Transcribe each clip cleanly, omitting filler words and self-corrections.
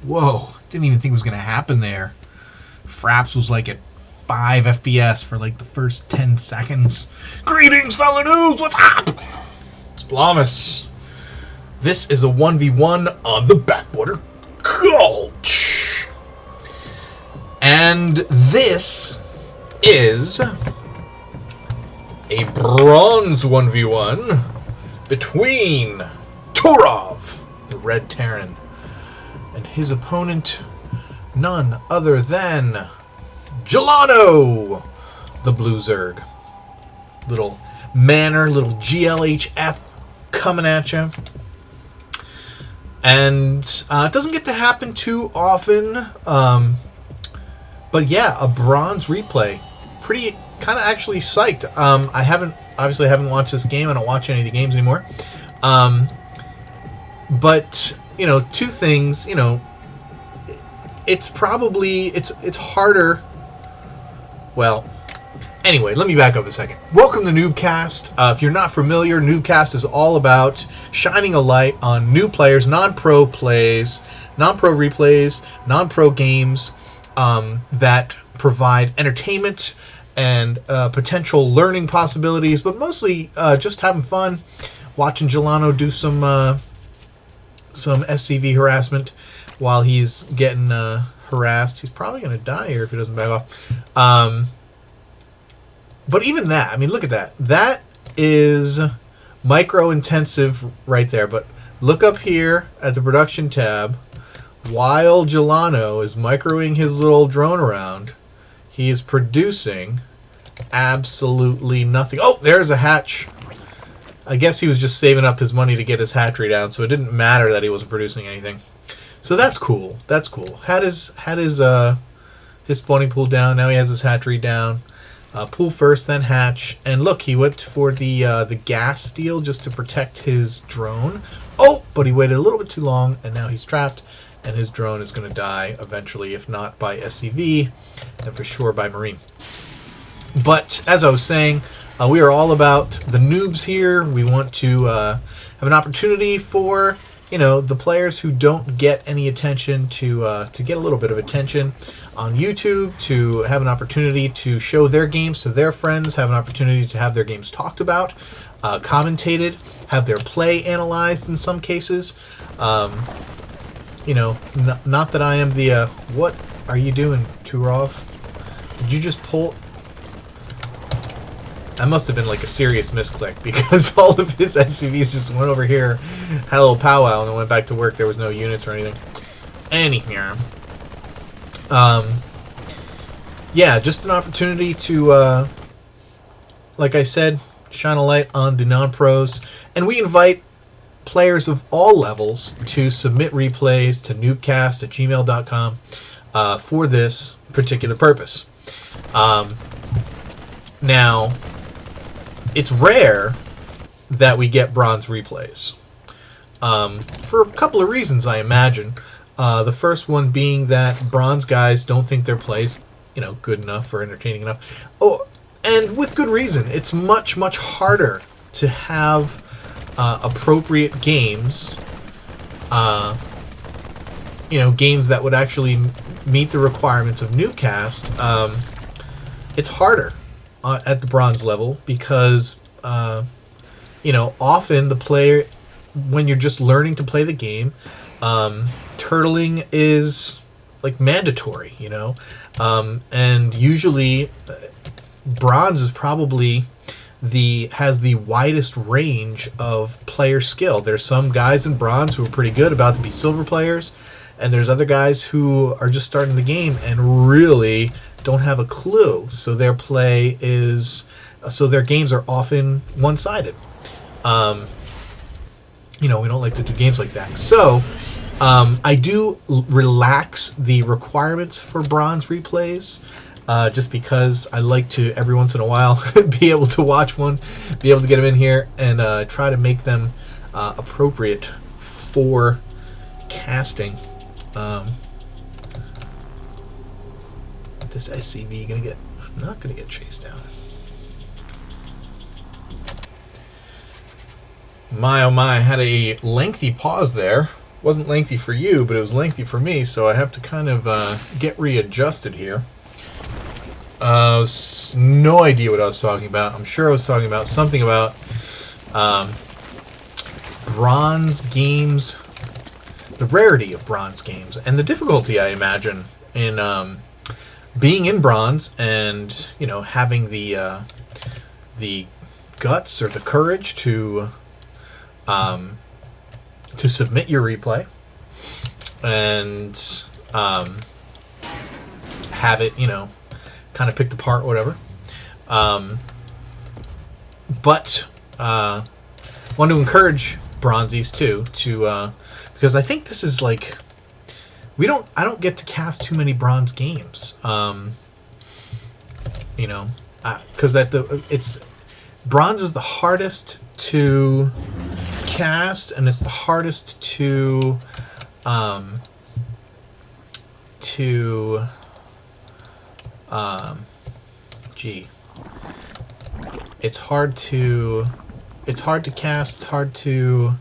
Whoa, didn't even think it was going to happen there. Fraps was like at 5 FPS for like the first 10 seconds. Greetings, fellow noobs, what's up? It's Blamus. This is a 1v1 on the Backwater Gulch. And this is a bronze 1v1 between Turov, the Red Terran, and his opponent, none other than Gelano, the Blue Zerg. Little Manor, little GLHF coming at you. And it doesn't get to happen too often. But yeah, a bronze replay. Pretty, kind of actually psyched. I haven't watched this game. I don't watch any of the games anymore. But, you know, two things, you know, it's probably, it's harder. Well, anyway, let me back up a second. Welcome to NuubCast. If you're not familiar, NuubCast is all about shining a light on new players, non-pro plays, non-pro replays, non-pro games that provide entertainment and potential learning possibilities, but mostly just having fun, watching Gelano do some SCV harassment while he's getting harassed. He's probably going to die here if he doesn't back off. But even that, I mean, look at that. That is micro-intensive right there. But look up here at the production tab. While Gelano is microing his little drone around, he is producing absolutely nothing. Oh, there's a hatch. I guess he was just saving up his money to get his hatchery down, so it didn't matter that he wasn't producing anything. So that's cool. That's cool. Had his spawning pool down. Now he has his hatchery down. Pool first, then hatch. And look, he went for the gas deal just to protect his drone. Oh, but he waited a little bit too long, and now he's trapped. And his drone is going to die eventually, if not by SCV, and for sure by Marine. But as I was saying, we are all about the noobs here. We want to have an opportunity for, you know, the players who don't get any attention to get a little bit of attention on YouTube, to have an opportunity to show their games to their friends, have an opportunity to have their games talked about, commentated, have their play analyzed in some cases. You know, not that I am the, what are you doing, Turov? Did you just pull? That must have been like a serious misclick, because all of his SCVs just went over here, had a little powwow, and then went back to work. There was no units or anything. Anyhow. Yeah, just an opportunity to, like I said, shine a light on the non-pros. And we invite players of all levels to submit replays to NuubCast@gmail.com for this particular purpose. Now, it's rare that we get bronze replays for a couple of reasons, I imagine. The first one being that bronze guys don't think their plays, you know, good enough or entertaining enough. Oh, and with good reason. It's much, much harder to have appropriate games, you know, games that would actually meet the requirements of NuubCast. It's harder at the bronze level because, you know, often the player, when you're just learning to play the game, turtling is like mandatory, you know, and usually bronze is probably has the widest range of player skill. There's some guys in bronze who are pretty good, about to be silver players, and there's other guys who are just starting the game and really don't have a clue. So their play is, so their games are often one-sided. You know, we don't like to do games like that. So I do relax the requirements for bronze replays. Just because I like to, every once in a while, be able to watch one, be able to get them in here, and try to make them appropriate for casting. This SCV not gonna get chased down. My oh my, I had a lengthy pause there. Wasn't lengthy for you, but it was lengthy for me, so I have to kind of get readjusted here. No idea what I was talking about. I'm sure I was talking about something about bronze games, the rarity of bronze games, and the difficulty, I imagine, in being in bronze and, you know, having the guts or the courage to submit your replay and have it, you know, kind of picked apart, whatever. But want to encourage Bronzies too to because I think this is like I don't get to cast too many bronze games. You know, because it's bronze is the hardest to cast, and it's the hardest to it's hard to cast, it's hard to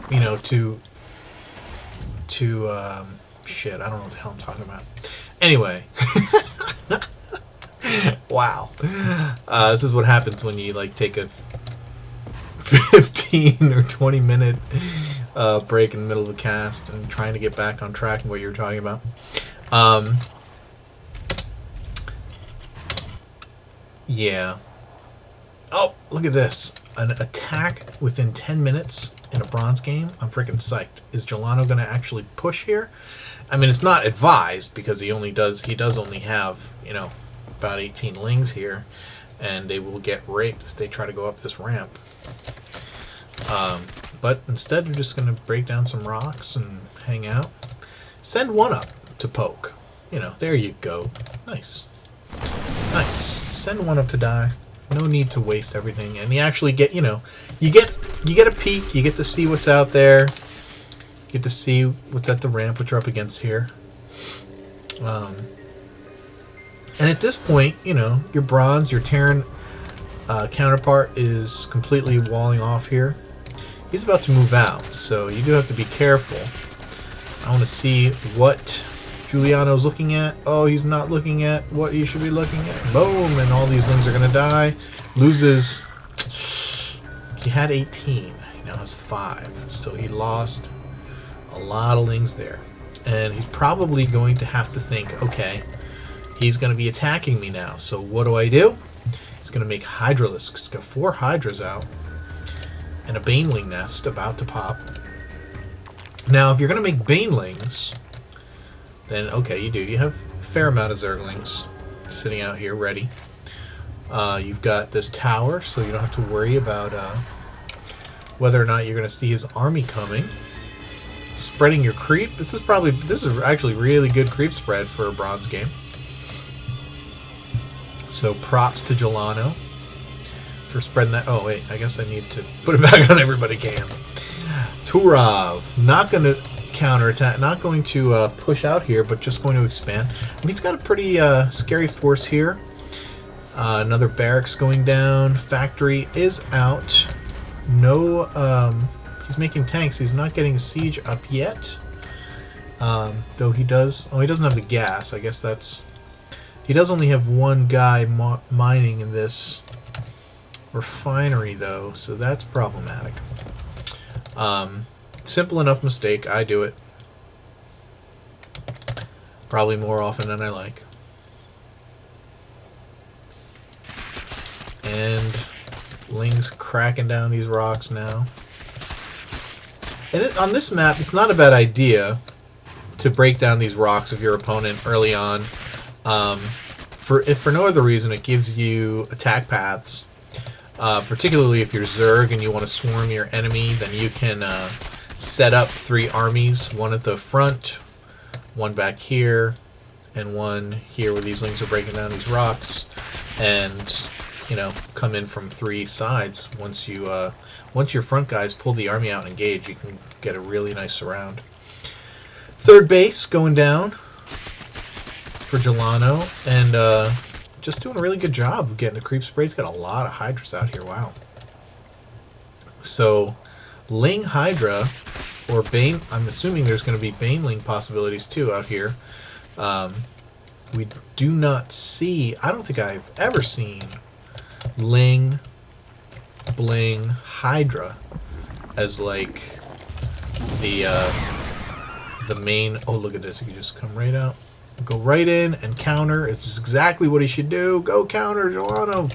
you know, shit, I don't know what the hell I'm talking about. Anyway. Wow. This is what happens when you like take a 15 or 20 minute break in the middle of the cast and trying to get back on track and what you were talking about. Yeah. Oh, look at this. An attack within 10 minutes in a bronze game. I'm freaking psyched. Is Gelano going to actually push here? I mean, it's not advised because he does only have, you know, about 18 lings here, and they will get raped as they try to go up this ramp. But instead, you're just going to break down some rocks and hang out. Send one up to poke. You know, there you go. Nice. Nice. Send one up to die. No need to waste everything. And you actually get, you know, you get a peek. You get to see what's out there. You get to see what's at the ramp, which you're up against here. And at this point, you know, your bronze, your Terran counterpart is completely walling off here. He's about to move out, so you do have to be careful. I want to see what Giuliano's looking at. Oh, he's not looking at what he should be looking at. Boom, and all these lings are going to die. Loses. He had 18. He now has 5. So he lost a lot of lings there. And he's probably going to have to think, okay, he's going to be attacking me now. So what do? He's going to make Hydralisks. He's got 4 Hydras out. And a Baneling nest about to pop. Now, if you're going to make Banelings, then okay, you do. You have a fair amount of Zerglings sitting out here ready. You've got this tower, so you don't have to worry about whether or not you're going to see his army coming. Spreading your creep. This is actually really good creep spread for a bronze game. So props to Gelano for spreading that. Oh wait, I guess I need to put it back on everybody can. Turov, not going to counterattack, not going to push out here, but just going to expand. And he's got a pretty scary force here. Another barracks going down. Factory is out. No, he's making tanks. He's not getting a siege up yet. Though he does. Oh, he doesn't have the gas. I guess that's. He does only have one guy mining in this refinery, though, so that's problematic. Simple enough mistake. I do it. Probably more often than I like. And Ling's cracking down these rocks now. And on this map, it's not a bad idea to break down these rocks of your opponent early on. If for no other reason, it gives you attack paths. Particularly if you're Zerg and you want to swarm your enemy, then you can set up 3 armies, one at the front, one back here, and one here where these Lings are breaking down these rocks, and you know, come in from 3 sides. Once your front guys pull the army out and engage, you can get a really nice surround. Third base going down for Gelano, and just doing a really good job of getting the creep spray. He's got a lot of Hydras out here. Wow. So, Ling Hydra, or Bane, I'm assuming there's going to be Baneling possibilities too out here. We do not see, I don't think I've ever seen Ling, Bling, Hydra as like the main. Oh, look at this. You can just come right out, go right in and counter. It's just exactly what he should do. Go counter, Jelano.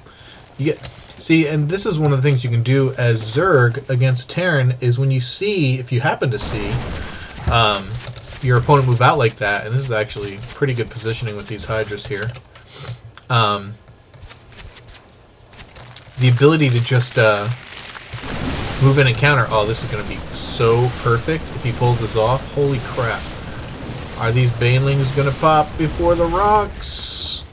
You get, see, and this is one of the things you can do as Zerg against Terran is when you see, if you happen to see, your opponent move out like that, and this is actually pretty good positioning with these Hydras here. The ability to just move in and counter. Oh, this is going to be so perfect if he pulls this off. Holy crap. Are these Banelings going to pop before the rocks?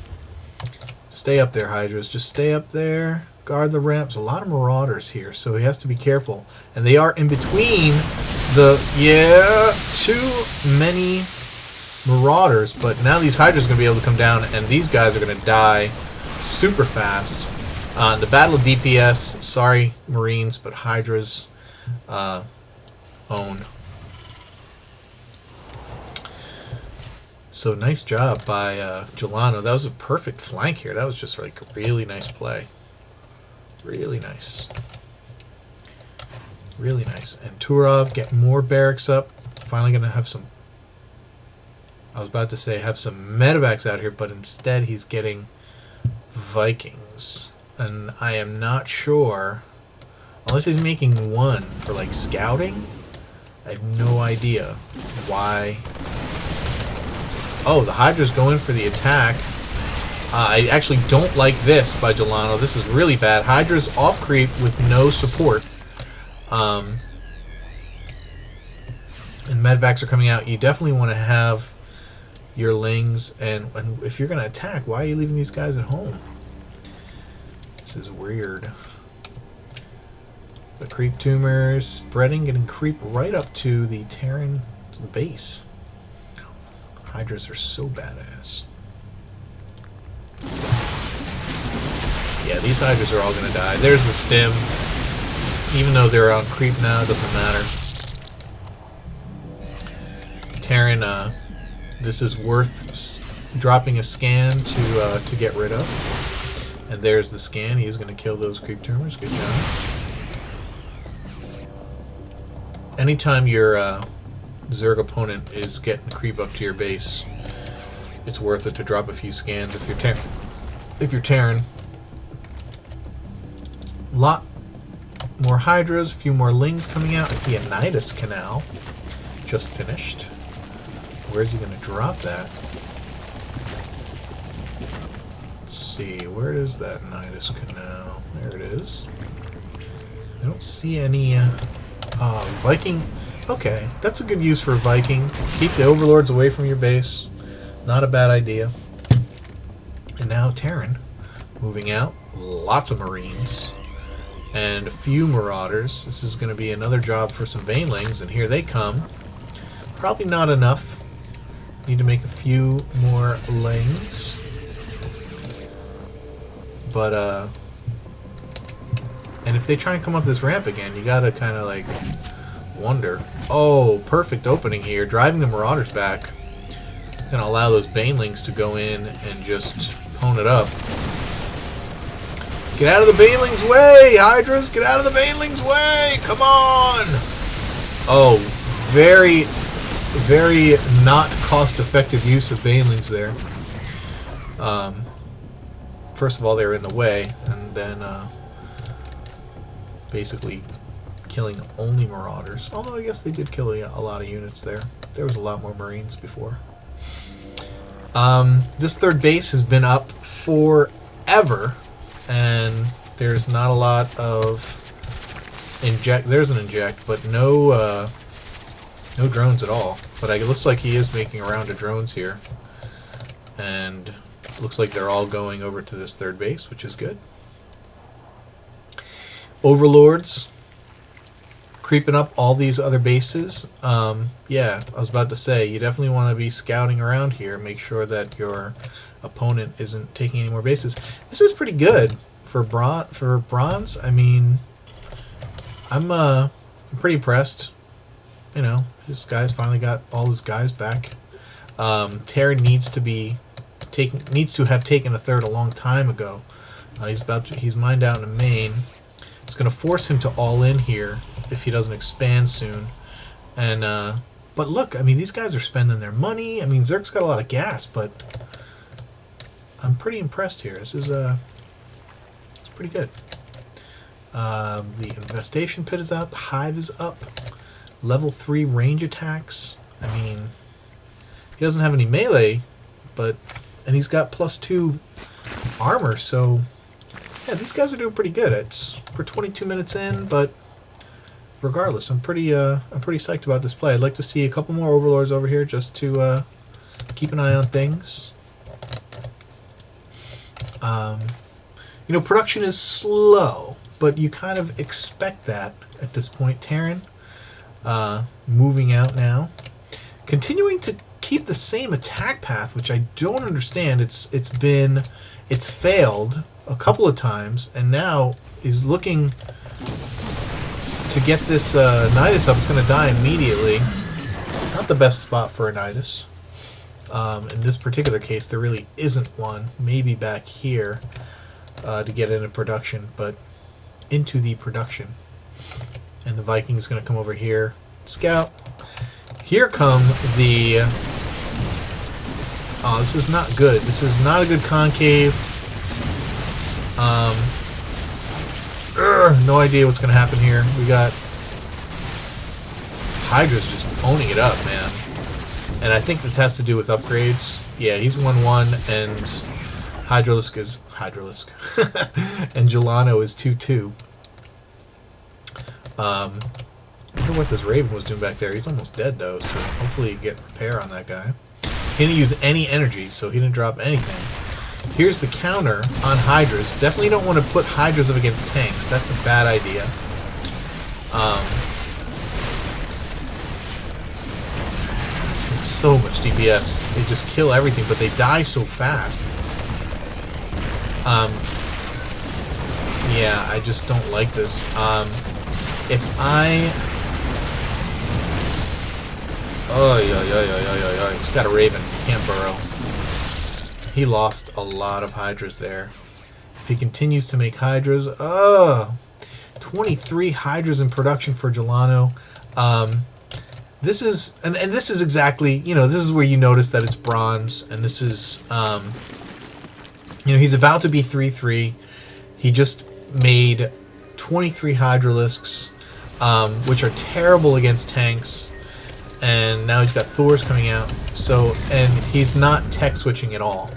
Stay up there, Hydras. Just stay up there. Guard the ramps. A lot of Marauders here, so he has to be careful. And they are in between the... Yeah, too many Marauders. But now these Hydras are going to be able to come down, and these guys are going to die super fast. The Battle of DPS, sorry Marines, but Hydras own. So nice job by Jelano. That was a perfect flank here. That was just like a really nice play. Really nice. Really nice. And Turov getting more barracks up. Finally going to have some... I was about to say have some medevacs out here, but instead he's getting Vikings. And I am not sure, unless he's making one for like scouting, I have no idea why. Oh, the Hydra's going for the attack. I actually don't like this by Jelano. This is really bad. Hydra's off creep with no support. And medvacs are coming out. You definitely want to have your Lings, and if you're going to attack, why are you leaving these guys at home? This is weird. The creep tumors spreading, getting creep right up to the Terran base. Hydras are so badass. Yeah, these Hydras are all going to die. There's the stim. Even though they're on creep now, it doesn't matter. Terran, this is worth dropping a scan to get rid of. And there's the scan. He's going to kill those creep tumors. Good job. Anytime your Zerg opponent is getting creep up to your base, it's worth it to drop a few scans if you're Terran. Lot more Hydras, a few more Lings coming out. I see a Nidus Canal just finished. Where's he going to drop that? Let's see, where is that Nidus Canal? There it is. I don't see any Viking. Okay, that's a good use for a Viking. Keep the overlords away from your base. Not a bad idea. And now Terran moving out. Lots of Marines and a few Marauders. This is going to be another job for some Banelings, and here they come. Probably not enough. Need to make a few more Lings. But, and if they try and come up this ramp again, you gotta kind of, like, wonder. Oh, perfect opening here. Driving the Marauders back. Gonna allow those Banelings to go in and just hone it up. Get out of the Banelings' way, Hydras! Get out of the Banelings' way! Come on! Oh, very, very not cost-effective use of Banelings there. First of all, they were in the way, and then basically killing only Marauders. Although I guess they did kill a lot of units there. There was a lot more Marines before. This third base has been up forever, and there's not a lot of inject. There's an inject, but no drones at all. But it looks like he is making a round of drones here, and looks like they're all going over to this third base, which is good. Overlords creeping up all these other bases. Yeah, I was about to say, you definitely want to be scouting around here. Make sure that your opponent isn't taking any more bases. This is pretty good for bronze. I mean, I'm pretty impressed. You know, this guy's finally got all his guys back. Terran needs to have taken a third a long time ago. He's mined out in a main. It's going to force him to all in here if he doesn't expand soon. And but look, I mean, these guys are spending their money. I mean, Zerk's got a lot of gas, but I'm pretty impressed here. This is it's pretty good. The infestation pit is out. The hive is up. Level 3 range attacks. I mean, he doesn't have any melee, and he's got +2 armor, so yeah, these guys are doing pretty good. We're 22 minutes in, but regardless, I'm pretty psyched about this play. I'd like to see a couple more overlords over here just to keep an eye on things. You know, production is slow, but you kind of expect that at this point. Terran moving out now, continuing to keep the same attack path, which I don't understand. It's failed a couple of times, and now is looking to get this Nidus up. It's going to die immediately. Not the best spot for a Nidus. In this particular case, there really isn't one. Maybe back here to get into production, but into the production. And the Viking is going to come over here. Scout. Here come the... Oh, this is not good. This is not a good concave. No idea what's going to happen here. We got Hydra's just owning it up, man. And I think this has to do with upgrades. Yeah, he's 1-1, and Hydralisk is... and Gelano is 2-2. I wonder what this Raven was doing back there. He's almost dead, though, so hopefully you get repair on that guy. He didn't use any energy, so he didn't drop anything. Here's the counter on Hydras. Definitely don't want to put Hydras up against tanks. That's a bad idea. It's so much DPS. They just kill everything, but they die so fast. Yeah, I just don't like this. If I... Oh, yeah. He's got a Raven. Can't burrow. He lost a lot of Hydras there. If he continues to make Hydras... 23 Hydras in production for Gelano. This is... And this is exactly... You know, this is where you notice that it's bronze. And this is... you know, he's about to be 3-3. He just made 23 Hydralisks, which are terrible against tanks. And now he's got Thors coming out. So, and he's not tech switching at all.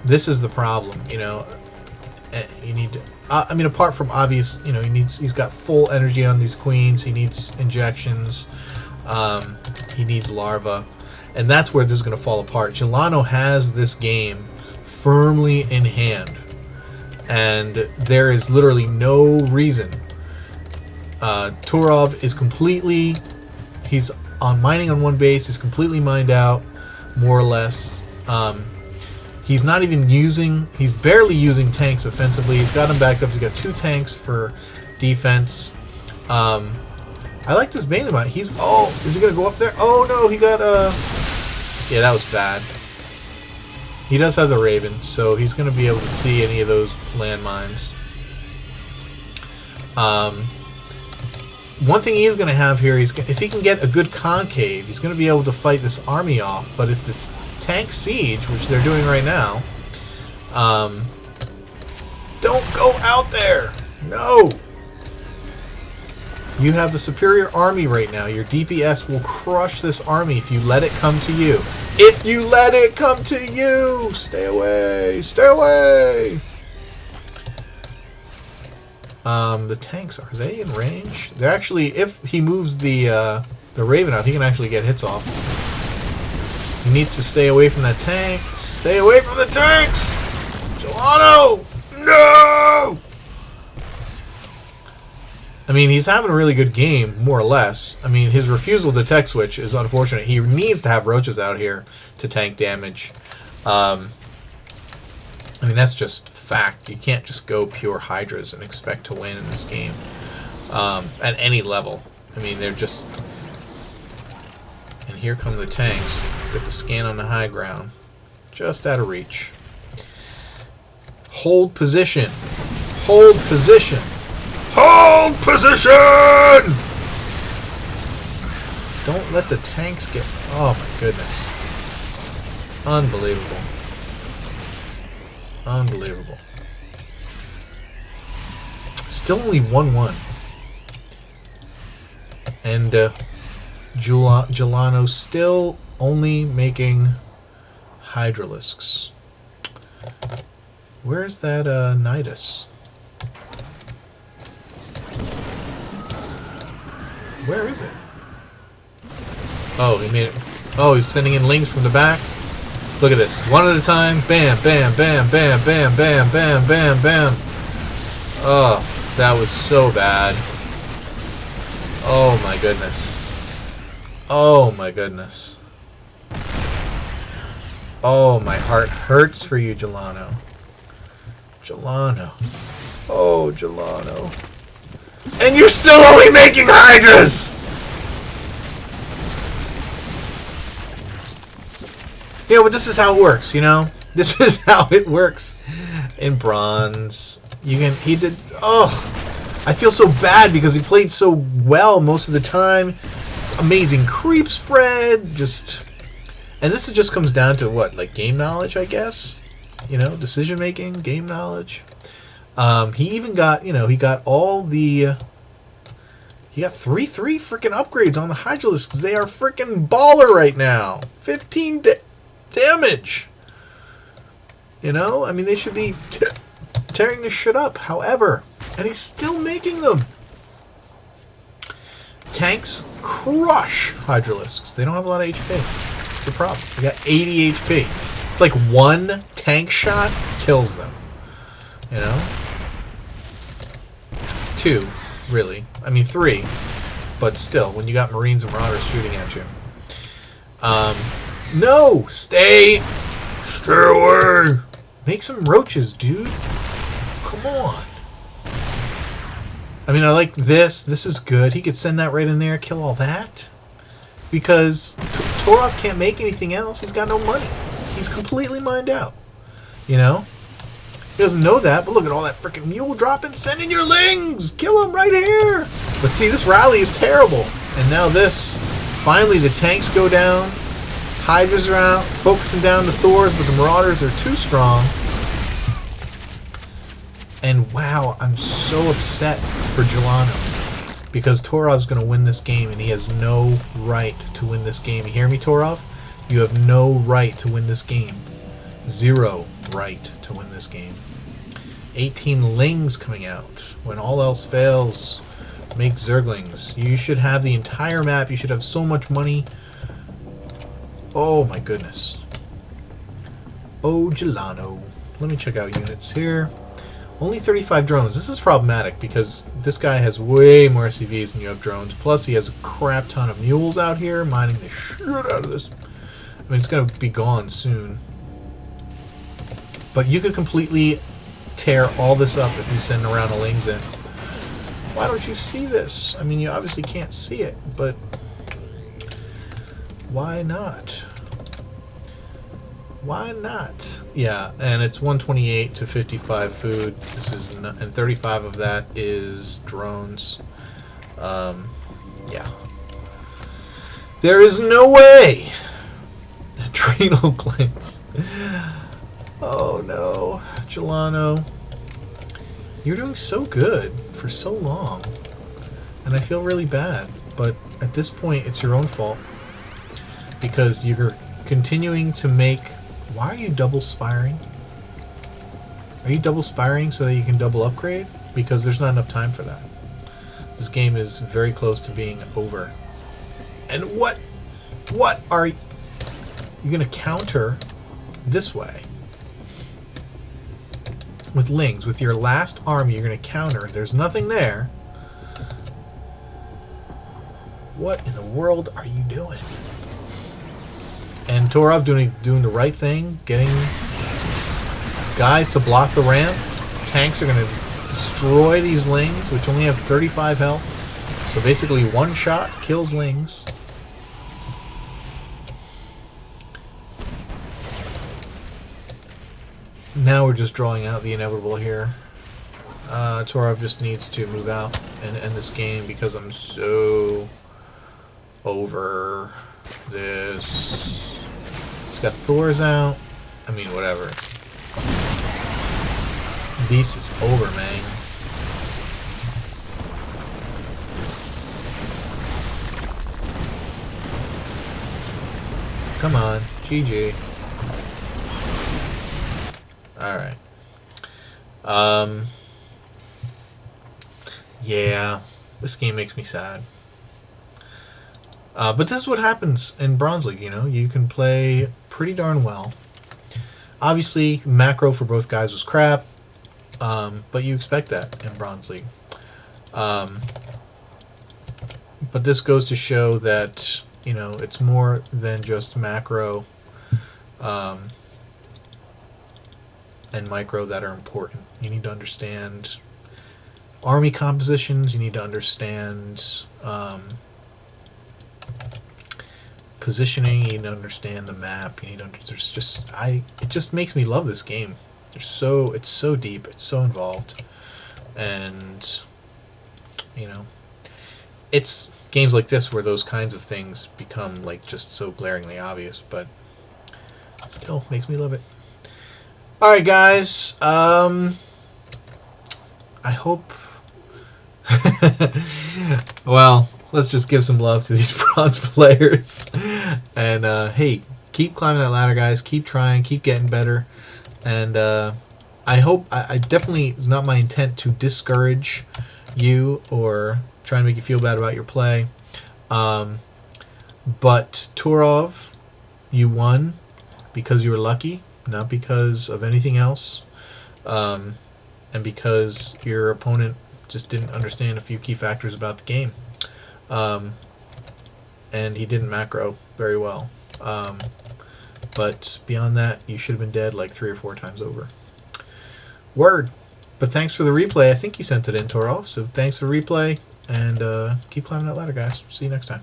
This is the problem, you know. You need to, I mean, apart from obvious, you know, he's got full energy on these queens. He needs injections. He needs larva. And that's where this is going to fall apart. Gelano has this game firmly in hand. And there is literally no reason. Turov is completely... He's on mining on one base. He's completely mined out, more or less. He's not even using... He's barely using tanks offensively. He's got them backed up. He's got 2 tanks for defense. I like this Bailey mine. He's... Oh, is he going to go up there? Oh, no, he got... Yeah, that was bad. He does have the Raven, so he's going to be able to see any of those landmines. One thing he's going to have here, if he can get a good concave, he's going to be able to fight this army off. But if it's tank siege, which they're doing right now, don't go out there. No. You have the superior army right now. Your DPS will crush this army if you let it come to you. If you let it come to you! Stay away! Stay away! The tanks, are they in range? They're actually, if he moves the Raven out, he can actually get hits off. He needs to stay away from that tank. Stay away from the tanks! Gelano! No! I mean, he's having a really good game, more or less. I mean, his refusal to tech switch is unfortunate. He needs to have roaches out here to tank damage. I mean, that's just fact. You can't just go pure Hydras and expect to win in this game at any level. I mean, they're just... And here come the tanks. Get the scan on the high ground. Just out of reach. Hold position. Hold position. Hold position! Don't let the tanks get... Oh my goodness. Unbelievable. Unbelievable. Still only 1-1. And Gelano still only making Hydralisks. Where's that Nidus? Where is it? Oh, he made it. Oh, he's sending in lings from the back. Look at this. One at a time. Bam, bam, bam, bam, bam, bam, bam, bam, bam. Oh, that was so bad. Oh my goodness. Oh my goodness. Oh, my heart hurts for you, Gelano. Gelano. Oh, Gelano. And you're still only making Hydras! Yeah, but this is how it works, you know? This is how it works in Bronze. You can... He did... Oh! I feel so bad because he played so well most of the time. It's amazing creep spread. Just... And this just comes down to what? Like game knowledge, I guess? You know? Decision making, game knowledge. He even got, you know, he got all the... He got 3 freaking upgrades on the Hydralisks because they are freaking baller right now. 15 damage. You know? I mean, they should be tearing this shit up. However, and he's still making them. Tanks crush Hydralisks. They don't have a lot of HP. That's the problem. They got 80 HP. It's like one tank shot kills them. You know? 2, really. I mean 3. But still, when you got Marines and Marauders shooting at you. No! Stay away! Make some roaches, dude. Come on. I mean, I like this. This is good. He could send that right in there, kill all that. Because Torov can't make anything else. He's got no money. He's completely mined out. You know? He doesn't know that, but look at all that freaking mule dropping. Send in your lings! Kill him right here! But see, this rally is terrible. And now this. Finally, the tanks go down. Hydras are out. Focusing down the Thors, but the Marauders are too strong. And wow, I'm so upset for Gelano. Because Torov's going to win this game, and he has no right to win this game. You hear me, Torov? You have no right to win this game. 0 right to win this game. 18 lings coming out. When all else fails, make Zerglings. You should have the entire map. You should have so much money. Oh my goodness. Oh, Gelano. Let me check out units here. Only 35 drones. This is problematic because this guy has way more SCVs than you have drones. Plus, he has a crap ton of mules out here mining the shit out of this. I mean, it's going to be gone soon. But you could completely tear all this up if you send around a lings in. Why don't you see this? I mean, you obviously can't see it, but why not? Why not? Yeah, and it's 128 to 55 food. This is and 35 of that is drones. Yeah. There is no way. Adrenal glands. Oh no, Gelano. You're doing so good for so long. And I feel really bad. But at this point, it's your own fault. Because you're continuing to make... Why are you double spiring? Are you double spiring so that you can double upgrade? Because there's not enough time for that. This game is very close to being over. And what are you going to counter this way? With lings, with your last army, you're going to counter. There's nothing there. what in the world are you doing? And Torov doing the right thing, getting guys to block the ramp. Tanks are going to destroy these Lings, which only have 35 health. So basically one shot kills Lings. Now we're just drawing out the inevitable here. Torov just needs to move out and end this game because I'm so over this. He's got Thor's out. I mean, whatever. This is over, man. Come on, GG. Alright. Yeah, this game makes me sad. But this is what happens in Bronze League, you know? You can play pretty darn well. Obviously, macro for both guys was crap, but you expect that in Bronze League. But this goes to show that, you know, it's more than just macro and micro that are important. You need to understand army compositions. You need to understand positioning. You need to understand the map. You need to it just makes me love this game. It's so deep. It's so involved, and you know, it's games like this where those kinds of things become like just so glaringly obvious, but still makes me love it. All right, guys. I hope. Well, let's just give some love to these bronze players. And hey, keep climbing that ladder, guys. Keep trying. Keep getting better. And I hope. I definitely, it's not my intent to discourage you or try and make you feel bad about your play. But Turov, you won because you were lucky, not because of anything else, and because your opponent just didn't understand a few key factors about the game, and he didn't macro very well. But beyond that, you should have been dead like 3 or 4 times over. Word. But thanks for the replay. I think you sent it in, Torov, so thanks for the replay, and keep climbing that ladder, guys. See you next time.